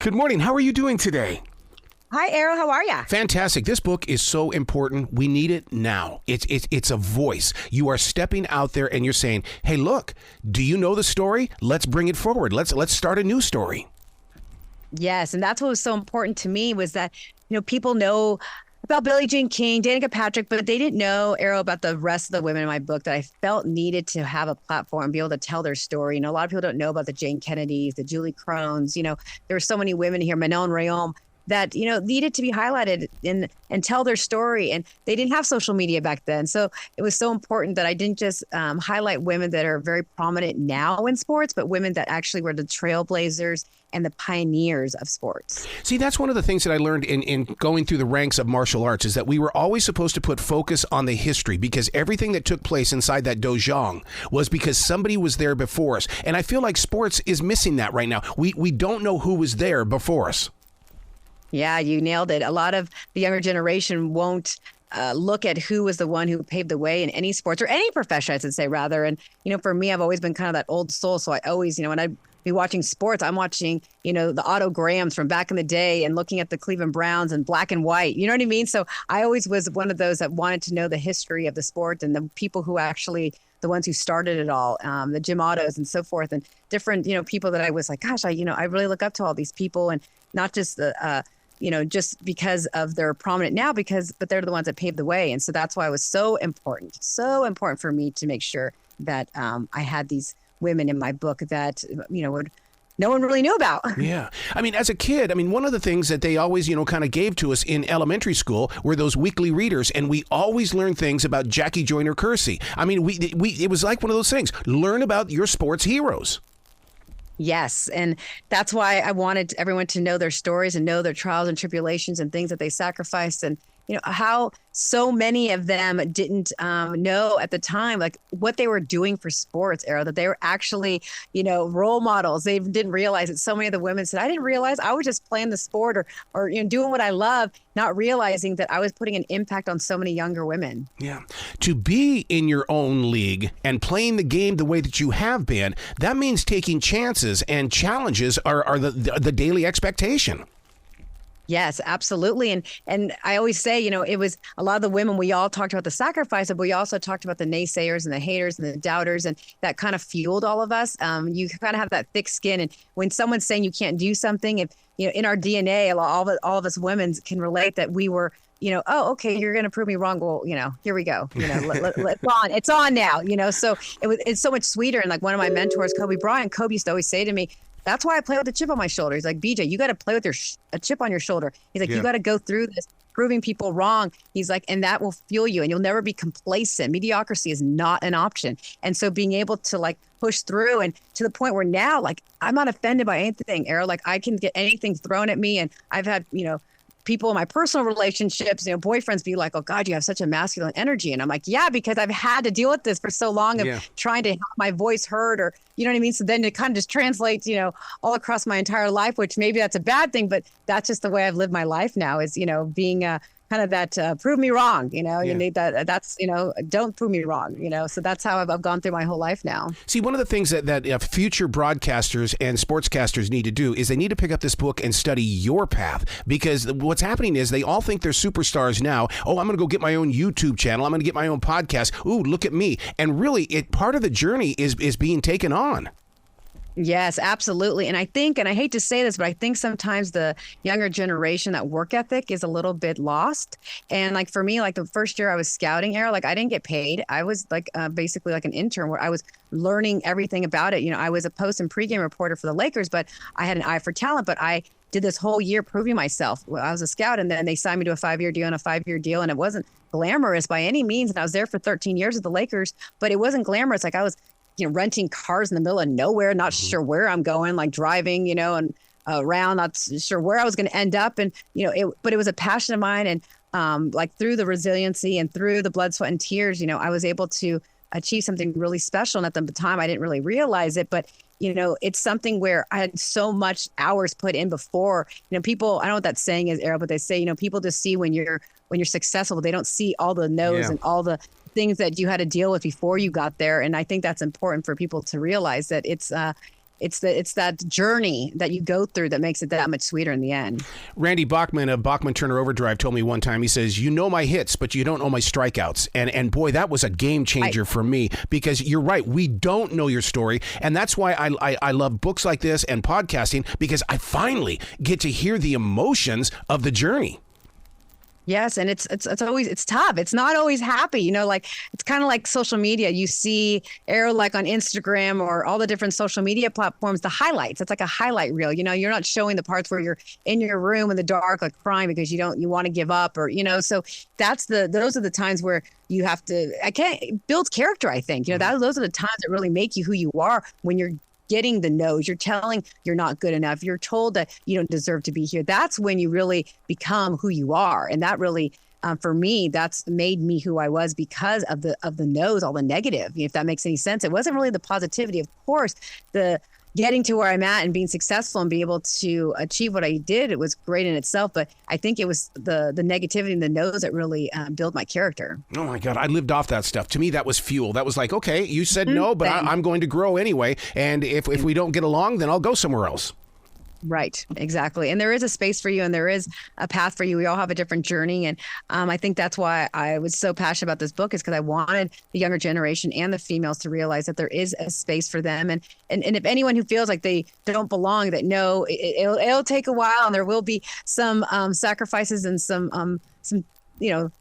Good morning. How are you doing today? Hi, Arrow. How are ya? Fantastic. This book is so important. We need it now. It's a voice. You are stepping out there and you're saying, "Hey, look, do you know the story? Let's bring it forward. Let's start a new story." Yes, and that's what was so important to me was that, people know about Billie Jean King, Danica Patrick, but they didn't know, Arrow, about the rest of the women in my book that I felt needed to have a platform, be able to tell their story. A lot of people don't know about the Jane Kennedys, the Julie Crones. There were so many women here, Manon Rhéaume, that needed to be highlighted and tell their story. And they didn't have social media back then, so it was so important that I didn't just highlight women that are very prominent now in sports, but women that actually were the trailblazers and the pioneers of sports. See, that's one of the things that I learned in going through the ranks of martial arts is that we were always supposed to put focus on the history, because everything that took place inside that dojang was because somebody was there before us. And I feel like sports is missing that right now. We don't know who was there before us. Yeah, you nailed it. A lot of the younger generation won't look at who was the one who paved the way in any sports or any profession, I should say, rather. And, for me, I've always been kind of that old soul. So I always, when I be watching sports, I'm watching, the Otto Grahams from back in the day and looking at the Cleveland Browns and black and white. You know what I mean? So I always was one of those that wanted to know the history of the sport and the people who actually, the ones who started it all, the Jim Ottos and so forth, and different, people that I was like, gosh, I really look up to all these people, and not just the, just because of they're prominent now, but they're the ones that paved the way. And so that's why it was so important for me to make sure that I had these women in my book that, no one really knew about. Yeah. I mean, as a kid, one of the things that they always, kind of gave to us in elementary school were those weekly readers. And we always learned things about Jackie Joyner Kersee. It was like one of those things. Learn about your sports heroes. Yes. And that's why I wanted everyone to know their stories and know their trials and tribulations and things that they sacrificed, and, how so many of them didn't know at the time, like what they were doing for sports, Arrow, that they were actually, role models. They didn't realize that so many of the women said, I didn't realize I was just playing the sport or doing what I love, not realizing that I was putting an impact on so many younger women. Yeah. To be in your own league and playing the game the way that you have been, that means taking chances, and challenges are the daily expectation. Yes, absolutely. And I always say, it was a lot of the women, we all talked about the sacrifice, but we also talked about the naysayers and the haters and the doubters, and that kind of fueled all of us. You kind of have that thick skin. And when someone's saying you can't do something, if, in our DNA, all of us women can relate that we were, oh, okay, you're going to prove me wrong. Well, here we go. It's on now, so it's so much sweeter. And like one of my mentors, Kobe Bryant, Kobe used to always say to me, that's why I play with a chip on my shoulder. He's like, BJ, you got to play with a chip on your shoulder. He's like, You got to go through this, proving people wrong. He's like, and that will fuel you, and you'll never be complacent. Mediocrity is not an option. And so being able to push through, and to the point where now, I'm not offended by anything, Arrow. I can get anything thrown at me. And I've had, people in my personal relationships, boyfriends be like, oh God, you have such a masculine energy. And I'm like, yeah, because I've had to deal with this for so long of trying to have my voice heard, or, you know what I mean? So then it kind of just translates, all across my entire life, which maybe that's a bad thing, but that's just the way I've lived my life now is, being kind of that prove me wrong, you need that's, don't prove me wrong, so that's how I've gone through my whole life now. See, one of the things that future broadcasters and sportscasters need to do is they need to pick up this book and study your path, because what's happening is they all think they're superstars now. Oh, I'm going to go get my own YouTube channel. I'm going to get my own podcast. Ooh, look at me. And really, part of the journey is being taken on. Yes, absolutely. And I think, and I hate to say this, but I think sometimes the younger generation, that work ethic is a little bit lost. And for me, the first year I was scouting, Arrow, I didn't get paid. I was basically an intern where I was learning everything about it. I was a post and pregame reporter for the Lakers, but I had an eye for talent. But I did this whole year proving myself. I was a scout, and then they signed me to a 5-year deal and a 5-year deal. And it wasn't glamorous by any means. And I was there for 13 years with the Lakers, but it wasn't glamorous. I was renting cars in the middle of nowhere, not sure where I'm going, driving, and around, not sure where I was going to end up. And, but it was a passion of mine. And through the resiliency and through the blood, sweat, and tears, I was able to achieve something really special. And at the time, I didn't really realize it, but it's something where I had so much hours put in before, people, I don't know what that saying is, Errol, but they say, people just see when you're successful, but they don't see all the no's and all the things that you had to deal with before you got there. And I think that's important for people to realize that it's, it's that journey that you go through that makes it that much sweeter in the end. Randy Bachman of Bachman Turner Overdrive told me one time, he says, you know my hits, but you don't know my strikeouts. And boy, that was a game changer for me, because you're right. We don't know your story. And that's why I love books like this and podcasting, because I finally get to hear the emotions of the journey. Yes, and it's tough. It's not always happy. You know, like it's kind of like social media. You see Arrow like on Instagram or all the different social media platforms, the highlights. It's like a highlight reel. You know, you're not showing the parts where you're in your room in the dark, like crying because you want to give up, or, you know, so those are the times where you have to, build character, I think. You know, those are the times that really make you who you are, when you're getting the no's, you're telling you're not good enough, you're told that you don't deserve to be here. That's when you really become who you are. And that really, for me, that's made me who I was, because of the no's, all the negative, if that makes any sense. It wasn't really the positivity. Of course, the getting to where I'm at and being successful and be able to achieve what I did, it was great in itself. But I think it was the negativity and the no's that really built my character. Oh my God, I lived off that stuff. To me, that was fuel. That was like, okay, you said no, but I'm going to grow anyway. And if we don't get along, then I'll go somewhere else. Right, exactly. And there is a space for you, and there is a path for you. We all have a different journey. And I think that's why I was so passionate about this book, is because I wanted the younger generation and the females to realize that there is a space for them. And if anyone who feels like they don't belong, that no, it'll take a while, and there will be some sacrifices and some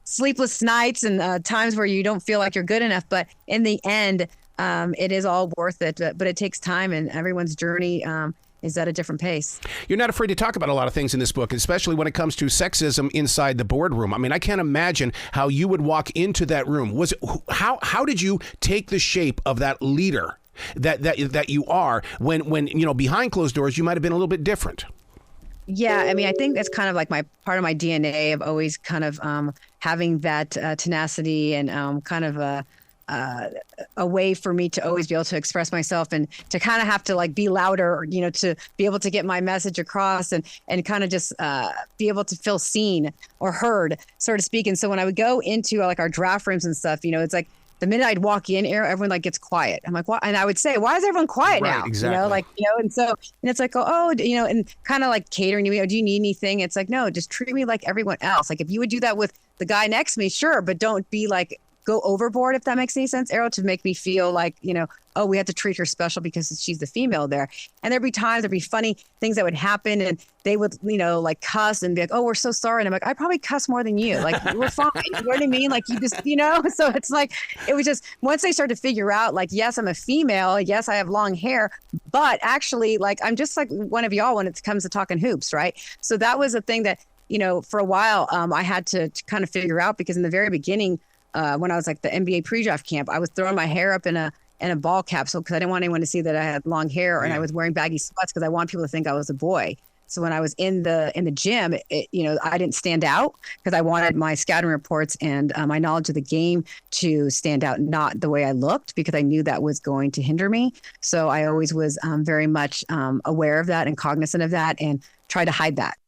sleepless nights and times where you don't feel like you're good enough. But in the end, it is all worth it. But it takes time, and everyone's journey is at a different pace. You're not afraid to talk about a lot of things in this book, especially when it comes to sexism inside the boardroom. I mean, I can't imagine how you would walk into that room. How did you take the shape of that leader that you are when behind closed doors you might have been a little bit different? Yeah, I mean, I think that's kind of like part of my DNA of always kind of having that tenacity and kind of a way for me to always be able to express myself, and to kind of have to like be louder, to be able to get my message across, and kind of just be able to feel seen or heard, so to speak. And so when I would go into like our draft rooms and stuff, it's like the minute I'd walk in, everyone like gets quiet. I'm like, what? And I would say, why is everyone quiet now? Exactly. And so, and it's like, and kind of like catering to me. Oh, do you need anything? It's like, no, just treat me like everyone else. Like if you would do that with the guy next to me, sure, but don't be like, go overboard, if that makes any sense, Arrow, to make me feel like, oh, we have to treat her special because she's the female there. And there'd be funny things that would happen, and they would, like cuss and be like, oh, we're so sorry. And I'm like, I probably cuss more than you. Like, we're fine. You know what I mean? Like, you just, so it's like, it was just, once they started to figure out, like, yes, I'm a female. Yes, I have long hair, but actually, like, I'm just like one of y'all when it comes to talking hoops, right? So that was a thing that, for a while, I had to kind of figure out, because in the very beginning, when I was like the NBA pre-draft camp, I was throwing my hair up in a ball capsule because I didn't want anyone to see that I had long hair, and I was wearing baggy sweats because I wanted people to think I was a boy. So when I was in the gym, I didn't stand out because I wanted my scouting reports and my knowledge of the game to stand out, not the way I looked, because I knew that was going to hinder me. So I always was very much aware of that and cognizant of that, and tried to hide that.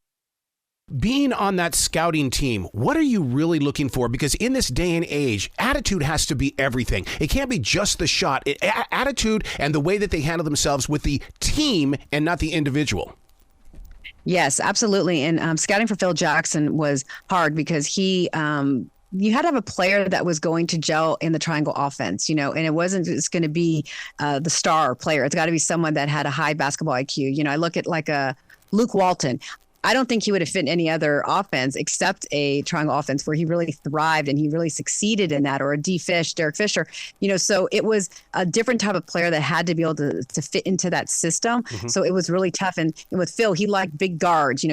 Being on that scouting team, what are you really looking for? Because in this day and age, attitude has to be everything. It can't be just the shot. Attitude and the way that they handle themselves with the team and not the individual. Yes, absolutely. And scouting for Phil Jackson was hard because he you had to have a player that was going to gel in the triangle offense, and it wasn't just going to be the star player. It's got to be someone that had a high basketball IQ. I look at like a Luke Walton. I don't think he would have fit in any other offense except a triangle offense where he really thrived and he really succeeded in that, or a Derek Fisher, so it was a different type of player that had to be able to fit into that system. Mm-hmm. So it was really tough. And with Phil, he liked big guards, you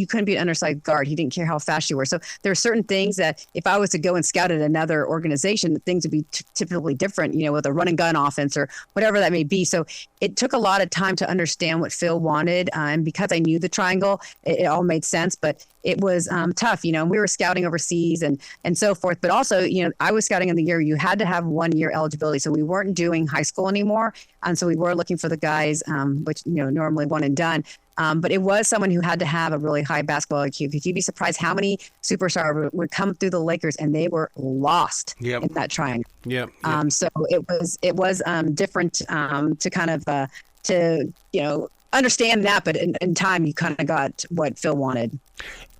couldn't be an undersized guard. He didn't care how fast you were. So there are certain things that if I was to go and scout at another organization, things would be typically different, with a run and gun offense or whatever that may be. So it took a lot of time to understand what Phil wanted. And because I knew the triangle, it all made sense, but it was tough. We were scouting overseas and so forth. But also, I was scouting in the year you had to have 1 year eligibility. So we weren't doing high school anymore. And so we were looking for the guys, which, normally one and done. But it was someone who had to have a really high basketball IQ. Because you'd be surprised how many superstars would come through the Lakers and they were lost in that triangle. Yep. So it was different to kind of to understand that, but in time you kind of got what Phil wanted.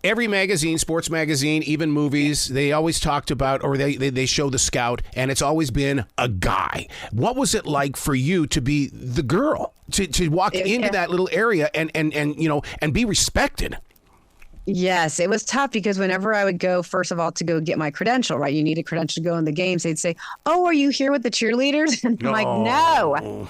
Every magazine, sports magazine, even movies, they always talked about, or they show the scout, and it's always been a guy. What was it like for you to be the girl, to walk into that little area and be respected? Yes, it was tough because whenever I would go, first of all, to go get my credential, right? You need a credential to go in the games. They'd say, "Oh, are you here with the cheerleaders?" And I'm like, "No."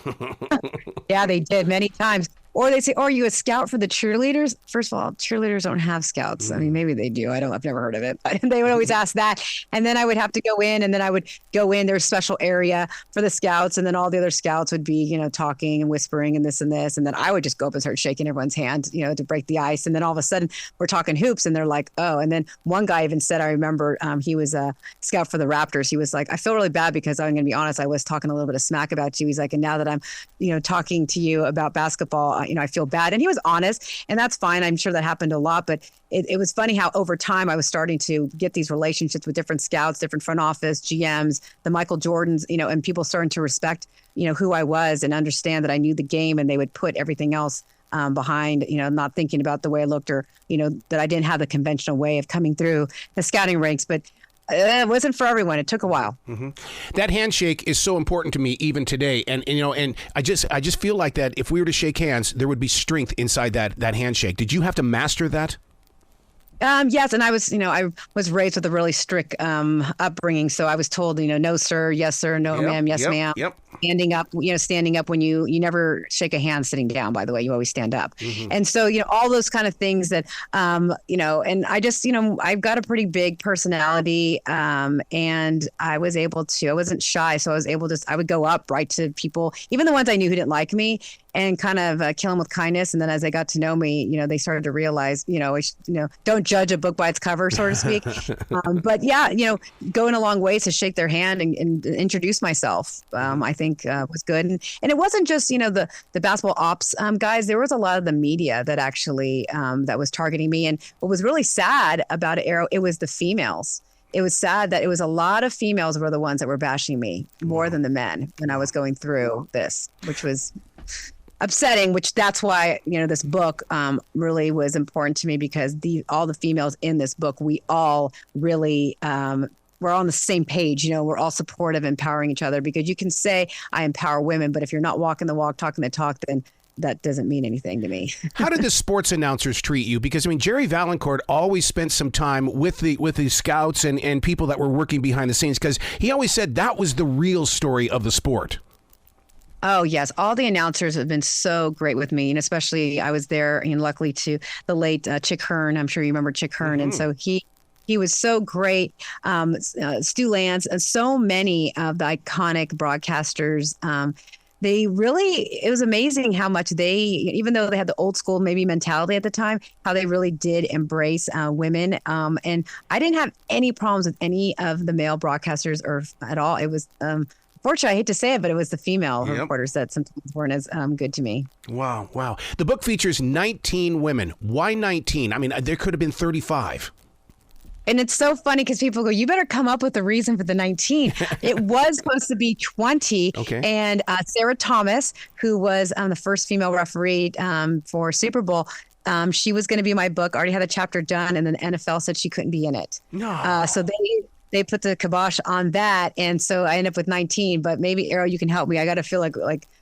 Yeah, they did many times. Or they say, "Oh, are you a scout for the cheerleaders?" First of all, cheerleaders don't have scouts. I mean, maybe they do. I've never heard of it. But they would always ask that. And then I would have to go in, and then I would go in. There's a special area for the scouts. And then all the other scouts would be, talking and whispering and this and this. And then I would just go up and start shaking everyone's hand, to break the ice. And then all of a sudden we're talking hoops, and they're like, "Oh." And then one guy even said, I remember he was a scout for the Raptors. He was like, "I feel really bad because I'm going to be honest, I was talking a little bit of smack about you." He's like, "And now that I'm, talking to you about basketball, I feel bad." And he was honest, and that's fine. I'm sure that happened a lot, but it was funny how over time I was starting to get these relationships with different scouts, different front office, GMs, the Michael Jordans, and people starting to respect, who I was and understand that I knew the game, and they would put everything else behind, not thinking about the way I looked, or, that I didn't have the conventional way of coming through the scouting ranks. But it wasn't for everyone. It took a while. Mm-hmm. That handshake is so important to me even today. And I just feel like that if we were to shake hands, there would be strength inside that handshake. Did you have to master that? Yes. And I was raised with a really strict upbringing. So I was told, no, sir, yes, sir, no, ma'am, yes, ma'am. Yep. Standing up when you never shake a hand sitting down, by the way, you always stand up. Mm-hmm. And so, all those kind of things that, and I just, I've got a pretty big personality, and I wasn't shy. So I was able to, I would go up right to people, even the ones I knew who didn't like me, and kind of kill them with kindness. And then as they got to know me, they started to realize, don't judge a book by its cover, so to speak. But yeah, going a long ways to shake their hand and introduce myself, I think was good. And it wasn't just, the basketball ops guys. There was a lot of the media that actually that was targeting me. And what was really sad about Arrow, it was the females. It was sad that it was a lot of females were the ones that were bashing me more than the men when I was going through this, which was upsetting, which that's why, this book really was important to me, because all the females in this book, we all really we're on the same page. We're all supportive, empowering each other, because you can say I empower women, but if you're not walking the walk, talking the talk, then that doesn't mean anything to me. How did the sports announcers treat you? Because Jerry Valancourt always spent some time with the scouts and people that were working behind the scenes, because he always said that was the real story of the sport. Oh, yes. All the announcers have been so great with me. And especially I was there, and luckily to the late Chick Hearn. I'm sure you remember Chick Hearn. Mm-hmm. And so he was so great. Stu Lance and so many of the iconic broadcasters. It was amazing how much even though they had the old school maybe mentality at the time, how they really did embrace women. And I didn't have any problems with any of the male broadcasters or at all. It was, fortunately, I hate to say it, but it was the female reporters that sometimes weren't as good to me. Wow. The book features 19 women. Why 19? There could have been 35. And it's so funny because people go, "You better come up with a reason for the 19." It was supposed to be 20. Okay. And Sarah Thomas, who was the first female referee for Super Bowl, she was going to be in my book, already had a chapter done, and then the NFL said she couldn't be in it. No. So they put the kibosh on that. And so I ended up with 19. But maybe, Arrow, you can help me. I got to feel like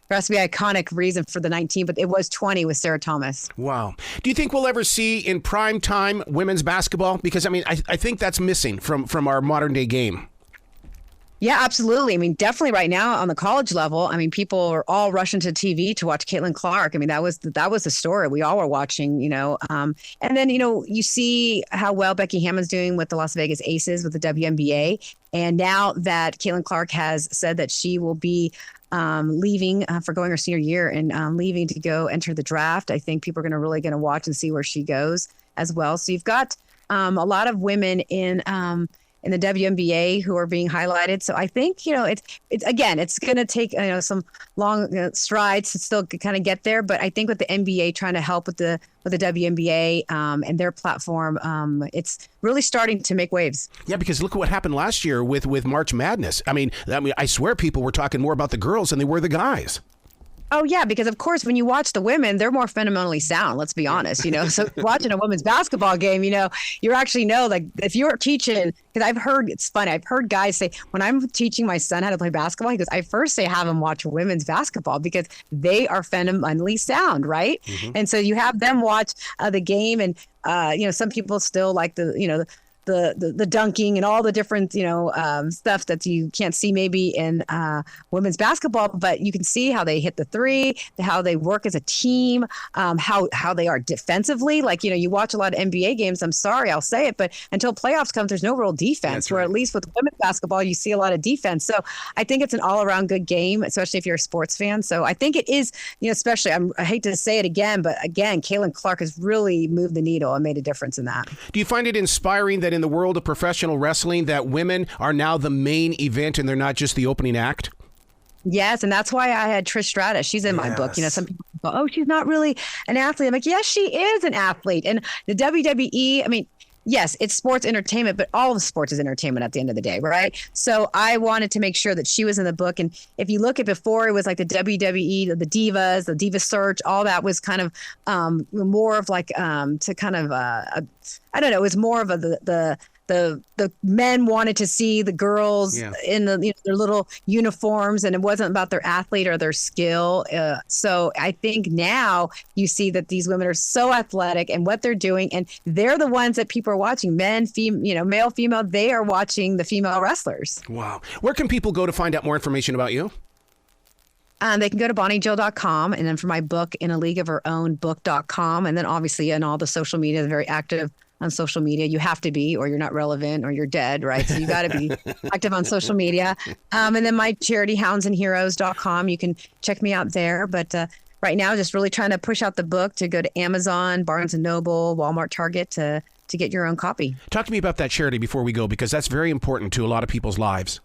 there has to be an iconic reason for the 19, but it was 20 with Sarah Thomas. Wow. Do you think we'll ever see in prime time women's basketball? Because, I think that's missing from our modern day game. Yeah, absolutely. Definitely right now on the college level, people are all rushing to TV to watch Caitlin Clark. That was the story. We all were watching, and then, you see how well Becky Hammon's doing with the Las Vegas Aces with the WNBA. And now that Caitlin Clark has said that she will be leaving for going her senior year and leaving to go enter the draft, I think people are really going to watch and see where she goes as well. So you've got a lot of women in the WNBA who are being highlighted. So I think, it's going to take, some long strides to still kind of get there. But I think with the NBA trying to help with the WNBA and their platform, it's really starting to make waves. Yeah, because look at what happened last year with March Madness. I swear people were talking more about the girls than they were the guys. Oh yeah, because of course when you watch the women, they're more fundamentally sound, let's be honest, So watching a women's basketball game, you actually know, like, if you're teaching, because it's funny, I've heard guys say, when I'm teaching my son how to play basketball, he goes, I first say have him watch women's basketball because they are fundamentally sound, right? Mm-hmm. And so you have them watch the game, and some people still like the dunking and all the different, stuff that you can't see maybe in women's basketball, but you can see how they hit the three, how they work as a team, how they are defensively. Like, you watch a lot of NBA games. I'm sorry, I'll say it, but until playoffs come, there's no real defense. Where at least with women's basketball, you see a lot of defense. So I think it's an all around good game, especially if you're a sports fan. So I think it is, especially, I hate to say it again, but again, Caitlin Clark has really moved the needle and made a difference in that. Do you find it inspiring that in the world of professional wrestling that women are now the main event and they're not just the opening act? Yes, and that's why I had Trish Stratus. She's in my book. Some people go, oh, she's not really an athlete. I'm like, yes, she is an athlete. And the WWE, I mean, yes, it's sports entertainment, but all of sports is entertainment at the end of the day, right? So I wanted to make sure that she was in the book. And if you look at before, it was like the WWE, the Divas, the Diva Search, all that was kind of more of like to kind of, I don't know, it was more of the men wanted to see the girls in their little uniforms, and it wasn't about their athlete or their skill. So I think now you see that these women are so athletic and what they're doing, and they're the ones that people are watching. Men, male, female, they are watching the female wrestlers. Wow. Where can people go to find out more information about you? They can go to BonnieJill.com, and then for my book, In a League of Her Own, book.com, and then obviously in all the social media, very active on social media. You have to be, or you're not relevant, or you're dead, right? So you got to be active on social media. And then my charity, houndsandheroes.com. You can check me out there. But right now, just really trying to push out the book to go to Amazon, Barnes & Noble, Walmart, Target to get your own copy. Talk to me about that charity before we go, because that's very important to a lot of people's lives.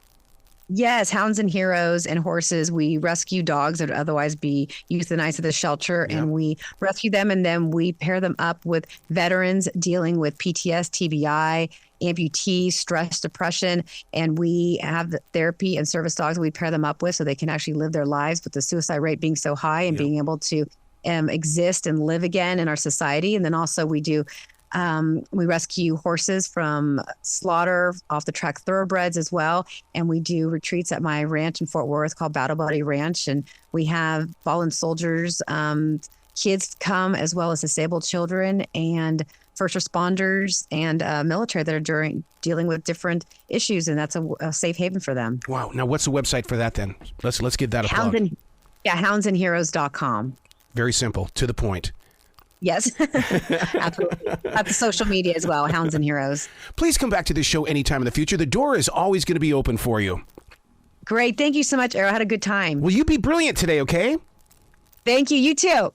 Yes, Hounds and Heroes and Horses. We rescue dogs that would otherwise be euthanized at the shelter, and we rescue them, and then we pair them up with veterans dealing with PTS, TBI, amputees, stress, depression, and we have the therapy and service dogs that we pair them up with so they can actually live their lives with the suicide rate being so high and being able to exist and live again in our society. And then also we rescue horses from slaughter, off the track thoroughbreds as well. And we do retreats at my ranch in Fort Worth called Battle Buddy Ranch. And we have fallen soldiers, kids come, as well as disabled children and first responders and military that are dealing with different issues. And that's a safe haven for them. Wow. Now, what's the website for that then? Let's give that a plug. Houndsandheroes.com. Very simple, to the point. Yes, absolutely. At the social media as well, Hounds and Heroes. Please come back to this show anytime in the future. The door is always going to be open for you. Great. Thank you so much, Arrow. I had a good time. Will you be brilliant today, okay? Thank you. You too.